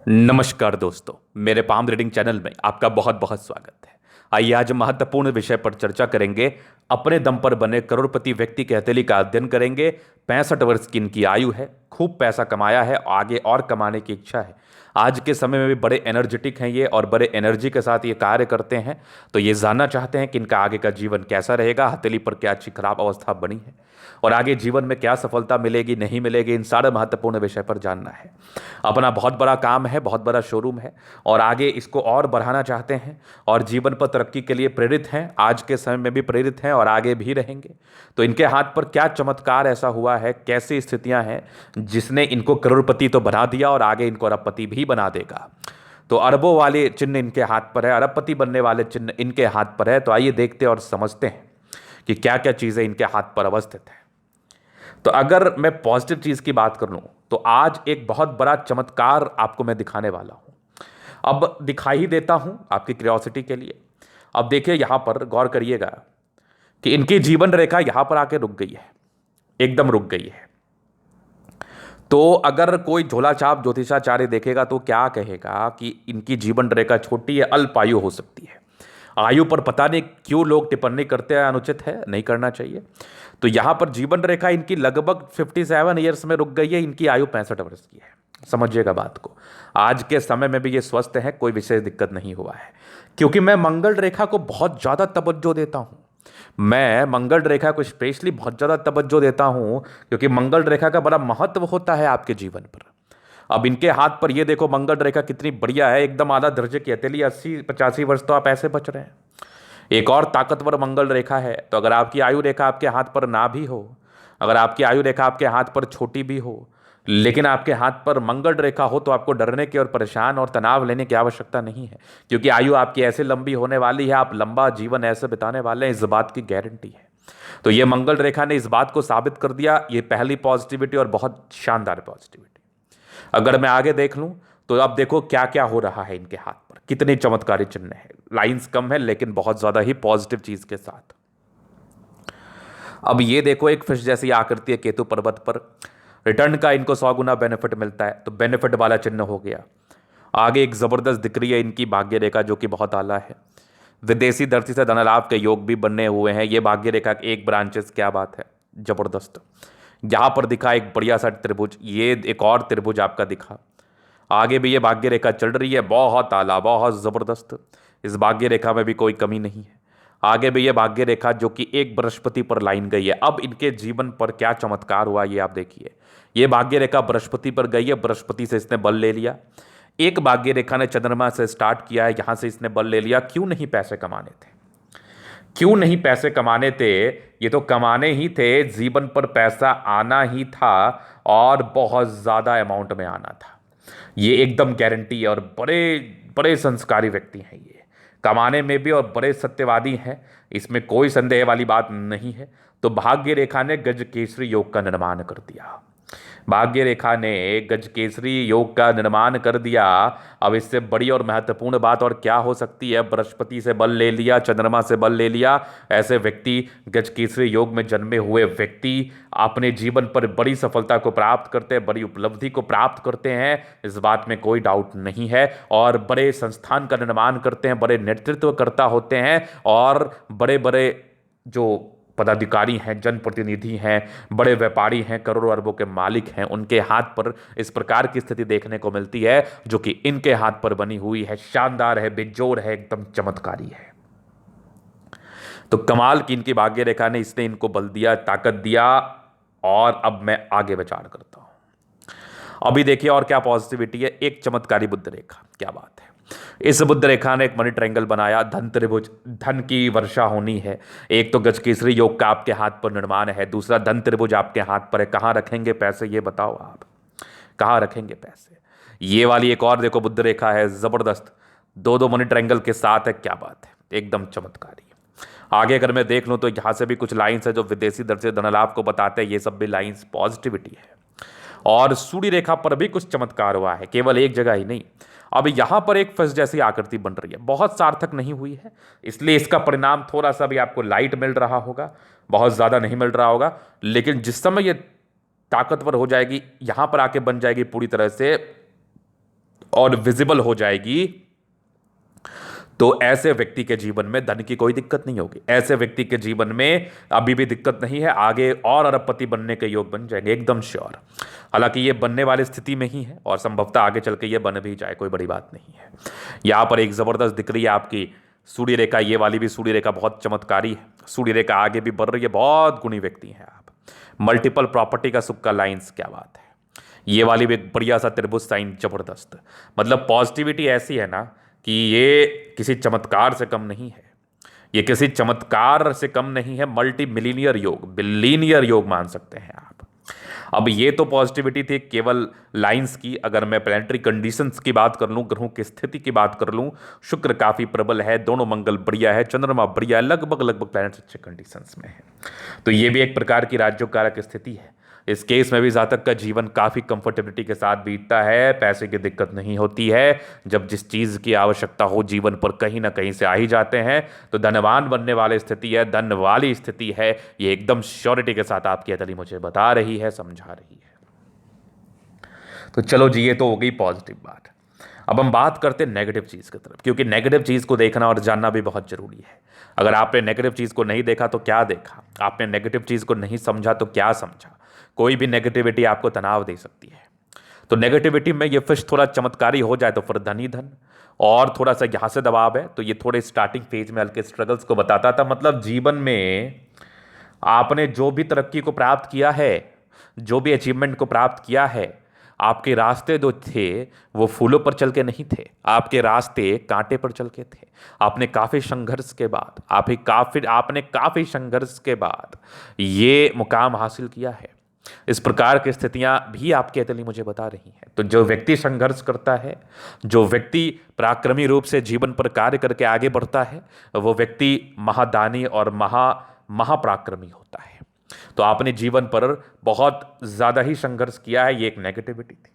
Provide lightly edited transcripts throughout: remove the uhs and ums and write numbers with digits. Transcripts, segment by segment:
नमस्कार दोस्तों, मेरे पाम रीडिंग चैनल में आपका बहुत बहुत स्वागत है। आइए आज महत्वपूर्ण विषय पर चर्चा करेंगे। अपने दम पर बने करोड़पति व्यक्ति की हथेली का अध्ययन करेंगे। 65 वर्ष की इनकी आयु है, खूब पैसा कमाया है, आगे और कमाने की इच्छा है। आज के समय में भी बड़े एनर्जेटिक हैं ये और बड़े एनर्जी के साथ ये कार्य करते हैं। तो ये जानना चाहते हैं कि इनका आगे का जीवन कैसा रहेगा, हथेली पर क्या अच्छी खराब अवस्था बनी है और आगे जीवन में क्या सफलता मिलेगी नहीं मिलेगी, इन सारे महत्वपूर्ण विषय पर जानना है। अपना बहुत बड़ा काम है, बहुत बड़ा शोरूम है और आगे इसको और बढ़ाना चाहते हैं और जीवन पर तरक्की के लिए प्रेरित हैं। आज के समय में भी प्रेरित हैं और आगे भी रहेंगे। तो इनके हाथ पर क्या चमत्कार ऐसा हुआ है, कैसी स्थितियां हैं जिसने इनको करोड़पति तो बना दिया और आगे इनको अरबपति भी बना देगा। तो अरबों वाले चिन्ह इनके हाथ पर है, अरबपति बनने वाले चिन्ह इनके हाथ पर है। तो आइए देखते और समझते हैं कि क्या क्या चीजें इनके हाथ पर अवस्थित है। तो अगर मैं पॉजिटिव चीज की बात कर लूं तो आज एक बहुत बड़ा चमत्कार आपको मैं दिखाने वाला हूं। अब दिखाई ही देता हूं आपकी क्यूरियोसिटी के लिए। अब देखिए, यहां पर गौर करिएगा कि इनकी जीवन रेखा यहां पर आके रुक गई है, एकदम रुक गई है। तो अगर कोई झोला छाप ज्योतिषाचार्य देखेगा तो क्या कहेगा कि इनकी जीवन रेखा छोटी है, अल्प आयु हो सकती है। आयु पर पता नहीं क्यों लोग टिप्पणी करते हैं, अनुचित है, नहीं करना चाहिए। तो यहां पर जीवन रेखा इनकी लगभग 57 ईयर्स में रुक गई है। इनकी आयु 65 वर्ष की है। समझिएगा बात को। आज के समय में भी ये स्वस्थ है, कोई विशेष दिक्कत नहीं हुआ है। क्योंकि मैं मंगल रेखा को बहुत ज्यादा तवज्जो देता हूं। मैं मंगल रेखा को स्पेशली बहुत ज्यादा तवज्जो देता हूं क्योंकि मंगल रेखा का बड़ा महत्व होता है आपके जीवन पर। अब इनके हाथ पर ये देखो, मंगल रेखा कितनी बढ़िया है, एकदम आधा दर्जे की हथेली। 80-85 वर्ष तो आप ऐसे बच रहे हैं। एक और ताकतवर मंगल रेखा है। तो अगर आपकी आयु रेखा आपके हाथ पर ना भी हो, अगर आपकी आयु रेखा आपके हाथ पर छोटी भी हो, लेकिन आपके हाथ पर मंगल रेखा हो तो आपको डरने की और परेशान और तनाव लेने की आवश्यकता नहीं है। क्योंकि आयु आपकी ऐसे लंबी होने वाली है, आप लंबा जीवन ऐसे बिताने वाले हैं, इस बात की गारंटी है। तो ये मंगल रेखा ने इस बात को साबित कर दिया। ये पहली पॉजिटिविटी और बहुत शानदार पॉजिटिविटी। अगर मैं आगे देख लूं तो अब देखो क्या क्या हो रहा है इनके हाथ पर, कितने चमत्कारी चिन्ह है। लाइंस कम है लेकिन बहुत ज्यादा ही पॉजिटिव चीज के साथ। अब ये देखो, एक फिश जैसी आकृति है केतु पर्वत पर। रिटर्न का इनको 100 गुना बेनिफिट मिलता है, तो बेनिफिट वाला चिन्ह हो गया। आगे एक जबरदस्त दिख रही है इनकी भाग्य रेखा जो कि बहुत आला है। विदेशी धरती से धन लाभ के योग भी बने हुए हैं। ये भाग्य रेखा के एक ब्रांचेस, क्या बात है, जबरदस्त। यहां पर दिखा एक बढ़िया सा त्रिभुज, ये एक और त्रिभुज आपका दिखा। आगे भी ये भाग्य रेखा चल रही है, बहुत आला, बहुत जबरदस्त। इस भाग्य रेखा में भी कोई कमी नहीं है। आगे भी ये भाग्य रेखा जो कि एक बृहस्पति पर लाइन गई है। अब इनके जीवन पर क्या चमत्कार हुआ ये आप देखिए। ये भाग्य रेखा बृहस्पति पर गई है, बृहस्पति से इसने बल ले लिया। एक भाग्य रेखा ने चंद्रमा से स्टार्ट किया है, यहां से इसने बल ले लिया। क्यों नहीं पैसे कमाने थे, क्यों नहीं पैसे कमाने थे, ये तो कमाने ही थे। जीवन पर पैसा आना ही था और बहुत ज्यादा अमाउंट में आना था। ये एकदम गारंटी है और बड़े बड़े संस्कारी व्यक्ति हैं ये, कमाने में भी और बड़े सत्यवादी हैं, इसमें कोई संदेह वाली बात नहीं है। तो भाग्य रेखा ने गज केसरी योग का निर्माण कर दिया। भाग्य रेखा ने गज केसरी योग का निर्माण कर दिया। अब इससे बड़ी और महत्वपूर्ण बात और क्या हो सकती है। बृहस्पति से बल ले लिया, चंद्रमा से बल ले लिया। ऐसे व्यक्ति, गज केसरी योग में जन्मे हुए व्यक्ति अपने जीवन पर बड़ी सफलता को प्राप्त करते हैं, बड़ी उपलब्धि को प्राप्त करते हैं, इस बात में कोई डाउट नहीं है। और बड़े संस्थान का निर्माण करते हैं, बड़े नेतृत्वकर्ता होते हैं और बड़े बड़े जो पदाधिकारी हैं, जनप्रतिनिधि हैं, बड़े व्यापारी हैं, करोड़ों अरबों के मालिक हैं, उनके हाथ पर इस प्रकार की स्थिति देखने को मिलती है जो कि इनके हाथ पर बनी हुई है। शानदार है, बेजोड़ है, एकदम चमत्कारी है। तो कमाल की इनकी भाग्य रेखा ने, इसने इनको बल दिया, ताकत दिया। और अब मैं आगे विचार करता हूं। अभी देखिए और क्या पॉजिटिविटी है। एक चमत्कारी बुद्ध रेखा, क्या बात है। इस बुद्ध रेखा ने एक मनी ट्रायंगल बनाया, धन त्रिभुज, धन की वर्षा होनी है। एक तो गज केसरी योग का आपके हाथ पर निर्माण है, दूसरा धन त्रिभुज आपके हाथ पर है। कहां रखेंगे पैसे ये बताओ आप, कहां रखेंगे पैसे। ये वाली एक और देखो बुद्ध रेखा है, जबरदस्त, दो दो मनी ट्रायंगल के साथ है, क्या बात है, एकदम चमत्कारी। आगे अगर मैं देख लूं तो यहां से भी कुछ लाइंस है जो विदेशी दर से धन लाभ को बताते हैं। ये सब भी लाइंस पॉजिटिविटी है। और सूर्य रेखा पर भी कुछ चमत्कार हुआ है, केवल एक जगह ही नहीं। अब यहां पर एक फस जैसी आकृति बन रही है, बहुत सार्थक नहीं हुई है, इसलिए इसका परिणाम थोड़ा सा भी आपको लाइट मिल रहा होगा, बहुत ज्यादा नहीं मिल रहा होगा। लेकिन जिस समय ये ताकतवर हो जाएगी, यहां पर आके बन जाएगी पूरी तरह से, और विजिबल हो जाएगी, तो ऐसे व्यक्ति के जीवन में धन की कोई दिक्कत नहीं होगी। ऐसे व्यक्ति के जीवन में अभी भी दिक्कत नहीं है, आगे और अरबपति बनने के योग बन जाएंगे, एकदम श्योर। हालांकि ये बनने वाली स्थिति में ही है और संभवतः आगे चल के ये बन भी जाए, कोई बड़ी बात नहीं है। यहाँ पर एक जबरदस्त दिख रही है आपकी सूर्य रेखा, ये वाली भी सूर्य रेखा बहुत चमत्कारी है। सूर्य रेखा आगे भी बढ़ रही है, बहुत गुणी व्यक्ति हैं आप। मल्टीपल प्रॉपर्टी का सुख का लाइन्स, क्या बात है। ये वाली भी एक बढ़िया सा त्रिभुज साइन, जबरदस्त। मतलब पॉजिटिविटी ऐसी है ना कि ये किसी चमत्कार से कम नहीं है, ये किसी चमत्कार से कम नहीं है। मल्टी मिलीनियर योग, बिलीनियर योग मान सकते हैं आप। अब ये तो पॉजिटिविटी थी केवल लाइंस की। अगर मैं प्लैनेटरी कंडीशंस की बात कर लूं, ग्रहों की स्थिति की बात कर लूं, शुक्र काफी प्रबल है, दोनों मंगल बढ़िया है, चंद्रमा बढ़िया है, लगभग प्लैनेट्स अच्छे कंडीशंस में है। तो ये भी एक प्रकार की राज्योकारक स्थिति है। इस केस में भी जातक का जीवन काफ़ी कंफर्टेबिलिटी के साथ बीतता है, पैसे की दिक्कत नहीं होती है। जब जिस चीज़ की आवश्यकता हो जीवन पर कहीं ना कहीं से आ ही जाते हैं, तो धनवान बनने वाली स्थिति है, धन वाली स्थिति है। ये एकदम श्योरिटी के साथ आपकी अतली मुझे बता रही है, समझा रही है। तो चलो जी, ये तो हो गई पॉजिटिव बात। अब हम बात करते हैं नेगेटिव चीज़ की तरफ, क्योंकि नेगेटिव चीज़ को देखना और जानना भी बहुत ज़रूरी है। अगर आपने नेगेटिव चीज़ को नहीं देखा तो क्या देखा, आपने नेगेटिव चीज़ को नहीं समझा तो क्या समझा। कोई भी नेगेटिविटी आपको तनाव दे सकती है। तो नेगेटिविटी में ये फिश थोड़ा चमत्कारी हो जाए तो फिर धन ही धन, और थोड़ा सा यहाँ से दबाव है तो ये थोड़े स्टार्टिंग फेज में हल्के स्ट्रगल्स को बताता था। मतलब जीवन में आपने जो भी तरक्की को प्राप्त किया है, जो भी अचीवमेंट को प्राप्त किया है, आपके रास्ते जो थे वो फूलों पर चल के नहीं थे, आपके रास्ते कांटे पर चल के थे। आपने काफ़ी संघर्ष के बाद आपने काफ़ी संघर्ष के बाद ये मुकाम हासिल किया है। इस प्रकार की स्थितियां भी आपकी अतली मुझे बता रही हैं। तो जो व्यक्ति संघर्ष करता है, जो व्यक्ति पराक्रमी रूप से जीवन पर कार्य करके आगे बढ़ता है, वो व्यक्ति महादानी और महापराक्रमी होता है। तो आपने जीवन पर बहुत ज़्यादा ही संघर्ष किया है, ये एक नेगेटिविटी थी।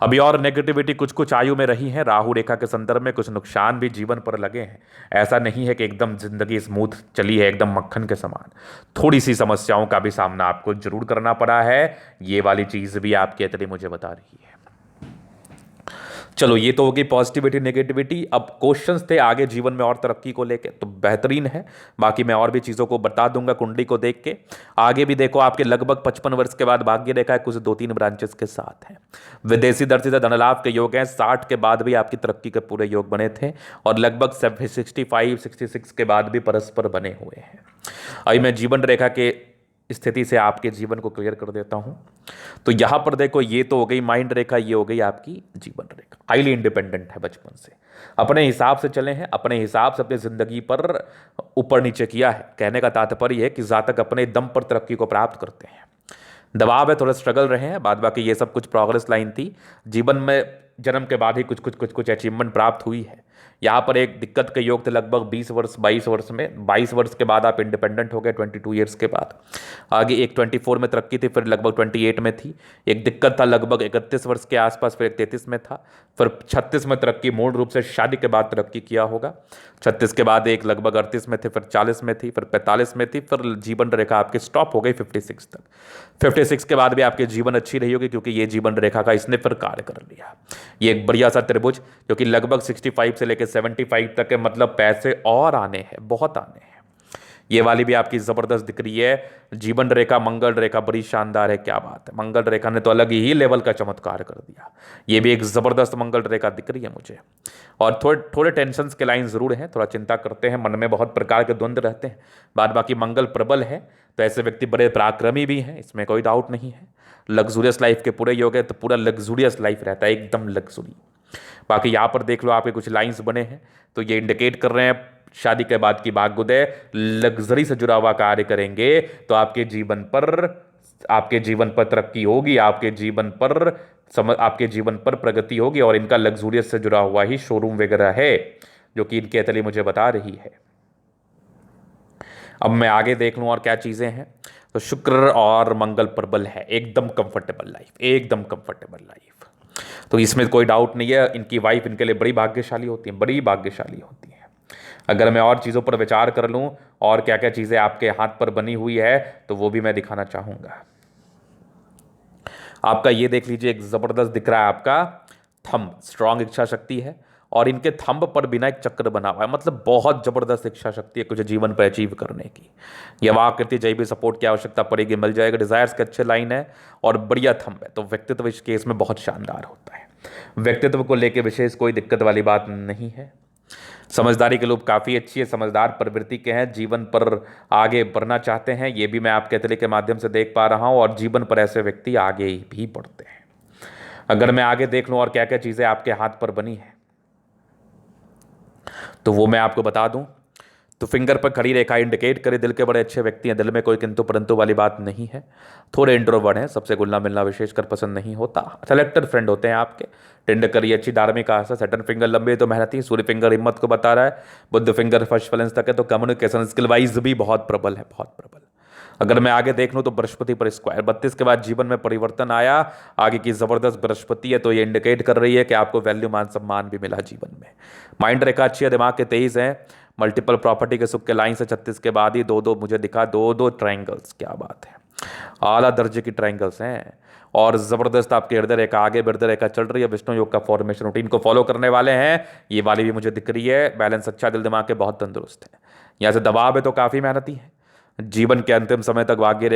अभी और नेगेटिविटी कुछ कुछ आयु में रही है, राहु रेखा के संदर्भ में कुछ नुकसान भी जीवन पर लगे हैं। ऐसा नहीं है कि एकदम जिंदगी स्मूथ चली है, एकदम मक्खन के समान। थोड़ी सी समस्याओं का भी सामना आपको जरूर करना पड़ा है, ये वाली चीज़ भी आपके अतली मुझे बता रही है। चलो, ये तो होगी पॉजिटिविटी नेगेटिविटी। अब क्वेश्चंस थे आगे जीवन में और तरक्की को लेके, तो बेहतरीन है। बाकी मैं और भी चीज़ों को बता दूंगा कुंडली को देख के। आगे भी देखो, आपके लगभग 55 वर्ष के बाद भाग्य रेखा है, कुछ 2-3 ब्रांचेस के साथ है। विदेशी दर से धनलाभ के योग हैं, 60 के बाद भी आपकी तरक्की के पूरे योग बने थे, और लगभग 65-66 के बाद भी परस्पर बने हुए हैं। अभी मैं जीवन रेखा के स्थिति से आपके जीवन को क्लियर कर देता हूं। तो यहां पर देखो, ये तो हो गई माइंड रेखा, ये हो गई आपकी जीवन रेखा। हाईली इंडिपेंडेंट है, बचपन से अपने हिसाब से चले हैं, अपने हिसाब से अपनी जिंदगी पर ऊपर नीचे किया है। कहने का तात्पर्य है कि जातक अपने दम पर तरक्की को प्राप्त करते हैं। दबाव है, थोड़ा स्ट्रगल रहे हैं, बाद बाकी ये सब कुछ प्रोग्रेस लाइन थी। जीवन में जन्म के बाद ही कुछ अचीवमेंट प्राप्त हुई है। यहाँ पर एक दिक्कत के योग थे लगभग 22 वर्ष में। 22 वर्ष के बाद आप इंडिपेंडेंट हो गए, 22 ईयर्स के बाद। आगे एक 24 में तरक्की थी, फिर लगभग 28 में थी। एक दिक्कत था लगभग 31 वर्ष के आसपास, फिर 33 में था, फिर 36 में तरक्की, मूल रूप से शादी के बाद तरक्की किया होगा। 36 के बाद एक लगभग 38 में थे, फिर 40 में थी, फिर 45 में थी, फिर जीवन रेखा आपकी स्टॉप हो गई 56 तक। 56 के बाद भी आपकी जीवन अच्छी रही होगी, क्योंकि ये जीवन रेखा का इसने फिर कार्य कर लिया। ये एक बढ़िया सा त्रिभुज, जो कि लगभग 65 से लेकर 75 तक है। मतलब पैसे और आने हैं, बहुत आने हैं। ये वाली भी आपकी जबरदस्त दिख रही है। जीवन रेखा, मंगल रेखा बड़ी शानदार है, क्या बात है। मंगल रेखा ने तो अलग ही लेवल का चमत्कार कर दिया। ये भी एक जबरदस्त मंगल रेखा दिख रही है मुझे। और थोड़े टेंशन के लाइन जरूर हैं, थोड़ा चिंता करते हैं, मन में बहुत प्रकार के द्वंद्व रहते हैं। बाद बाकी मंगल प्रबल है, तो ऐसे व्यक्ति बड़े पराक्रमी भी हैं, इसमें कोई डाउट नहीं है। लग्जूरियस लाइफ के पूरे योग है, तो पूरा लग्जूरियस लाइफ रहता है, एकदम लग्जूरी। बाकी यहाँ पर देख लो, आपके कुछ लाइंस बने हैं, तो ये इंडिकेट कर रहे हैं शादी के बाद की भाग्योदय, लग्जरी से जुड़ा हुआ कार्य करेंगे तो आपके जीवन पर तरक्की होगी, आपके जीवन पर प्रगति होगी। और इनका लग्जूरियस से जुड़ा हुआ ही शोरूम वगैरह है, जो कि इनकी अतली मुझे बता रही है। अब मैं आगे देख लूँ और क्या चीज़ें हैं। तो शुक्र और मंगल प्रबल है, एकदम कंफर्टेबल लाइफ, एकदम कंफर्टेबल लाइफ। तो इसमें कोई डाउट नहीं है, इनकी वाइफ इनके लिए बड़ी भाग्यशाली होती है, बड़ी भाग्यशाली होती है। अगर मैं और चीज़ों पर विचार कर लूँ और क्या क्या चीज़ें आपके हाथ पर बनी हुई है, तो वो भी मैं दिखाना चाहूँगा। आपका ये देख लीजिए, एक ज़बरदस्त दिख रहा है आपका थंब स्ट्रांग इच्छा शक्ति है और इनके थंब पर बिना एक चक्र बना हुआ है, मतलब बहुत जबरदस्त इच्छा शक्ति है कुछ जीवन पर अचीव करने की। यह आकृति जब भी सपोर्ट की आवश्यकता पड़ेगी मिल जाएगा। डिजायर्स के अच्छे लाइन है और बढ़िया थंब है, तो व्यक्तित्व इस केस में बहुत शानदार होता है। व्यक्तित्व को लेकर विशेष कोई दिक्कत वाली बात नहीं है। समझदारी के लोग काफ़ी अच्छी है, समझदार प्रवृत्ति के हैं, जीवन पर आगे बढ़ना चाहते हैं, ये भी मैं आपके तले के माध्यम से देख पा रहा हूँ, और जीवन पर ऐसे व्यक्ति आगे भी बढ़ते हैं। अगर मैं आगे देख लूँ और क्या क्या चीज़ें आपके हाथ पर बनी है तो वो मैं आपको बता दूं। तो फिंगर पर खड़ी रेखा इंडिकेट करे दिल के बड़े अच्छे व्यक्ति हैं, दिल में कोई किंतु परंतु वाली बात नहीं है। थोड़े इंट्रोवर्ट हैं, सबसे घुलना मिलना विशेषकर पसंद नहीं होता। सेलेक्टेड फ्रेंड होते हैं आपके। टिंड करिए अच्छी धार्मिक आस्था। सैटर्न फिंगर लंबे तो मेहनती। सूर्य फिंगर हिम्मत को बता रहा है। बुद्ध फिंगर फर्स्ट बैलेंस तक है, तो कम्युनिकेशन स्किल वाइज भी बहुत प्रबल है, बहुत प्रबल। अगर मैं आगे देख लूँ तो बृहस्पति पर स्क्वायर 32 के बाद जीवन में परिवर्तन आया, आगे की जबरदस्त बृहस्पति है, तो ये इंडिकेट कर रही है कि आपको वैल्यू मान सम्मान भी मिला जीवन में। माइंड रेखा अच्छी है, दिमाग के 23 है। मल्टीपल प्रॉपर्टी के सुख के लाइन से 36 के बाद ही दो मुझे दिखा, दो ट्राइंगल्स, क्या बात है, आला दर्जे की ट्राइंगल्स हैं। और जबरदस्त आपके हृदय रेखा आगे हृदय रेखा चल रही है। विष्णु योग का फॉर्मेशन रूटीन को फॉलो करने वाले हैं, ये वाली भी मुझे दिख रही है। बैलेंस अच्छा, दिल दिमाग के बहुत तंदुरुस्त है। यहाँ से दबाव है तो काफ़ी मेहनती है। जीवन के अंतिम समय तक भाग्य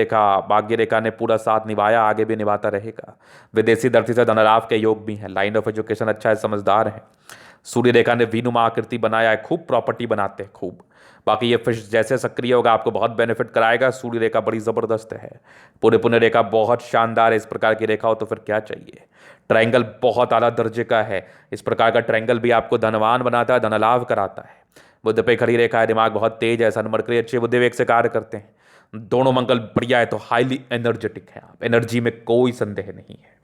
रेखा ने पूरा साथ निभाया, आगे भी निभाता रहेगा। विदेशी धरती से धनलाभ के योग भी हैं। लाइन ऑफ एजुकेशन अच्छा है, समझदार है। सूर्य रेखा ने वीनुमा आकृति बनाया है, खूब प्रॉपर्टी बनाते हैं, खूब। बाकी ये फिश जैसे सक्रिय होगा आपको बहुत बेनिफिट कराएगा। सूर्य रेखा बड़ी जबरदस्त है। पूरे पुण्य रेखा बहुत शानदार है। इस प्रकार की रेखा हो तो फिर क्या चाहिए। ट्रायंगल बहुत आला दर्जे का है। इस प्रकार का ट्रायंगल भी आपको धनवान बनाता है, धनलाभ कराता है। बुद्ध पे खड़ी रेखा है, दिमाग बहुत तेज है, सनमरकरी अच्छे बुद्धि विवेक से कार्य करते हैं। दोनों मंगल बढ़िया है, तो हाईली एनर्जेटिक है आप, एनर्जी में कोई संदेह नहीं है।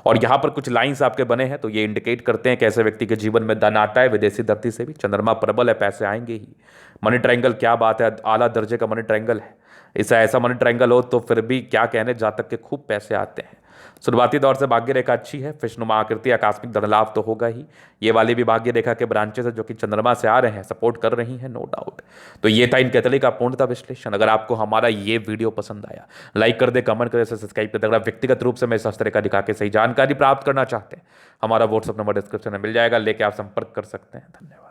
और यहाँ पर कुछ लाइंस आपके बने हैं, तो ये इंडिकेट करते हैं कि ऐसे व्यक्ति के जीवन में धन आता है, विदेशी धरती से भी। चंद्रमा प्रबल है, पैसे आएंगे ही। मनी ट्रायंगल क्या बात है, आला दर्जे का मनी ट्रायंगल है। इससे ऐसा मनी ट्रायंगल हो तो फिर भी क्या कहने, जातक के खूब पैसे आते हैं। शुरुआती दौर से भाग्य रेखा अच्छी है। फिशनुमा आकृति, आकस्मिक धनलाभ तो होगा ही। ये वाली भी भाग्य रेखा के ब्रांचेस है जो कि चंद्रमा से आ रहे हैं, सपोर्ट कर रही हैं, नो डाउट। तो ये था इनके तले का पूर्णतः विश्लेषण। अगर आपको हमारा ये वीडियो पसंद आया, लाइक कर दे, कमेंट करे, सब्सक्राइब कर दे। अगर आप व्यक्तिगत रूप से मैं शास्त्र रेखा दिखा के सही जानकारी प्राप्त करना चाहते हैं, हमारा व्हाट्सअप नंबर डिस्क्रिप्शन में मिल जाएगा, लेके आप संपर्क कर सकते हैं। धन्यवाद।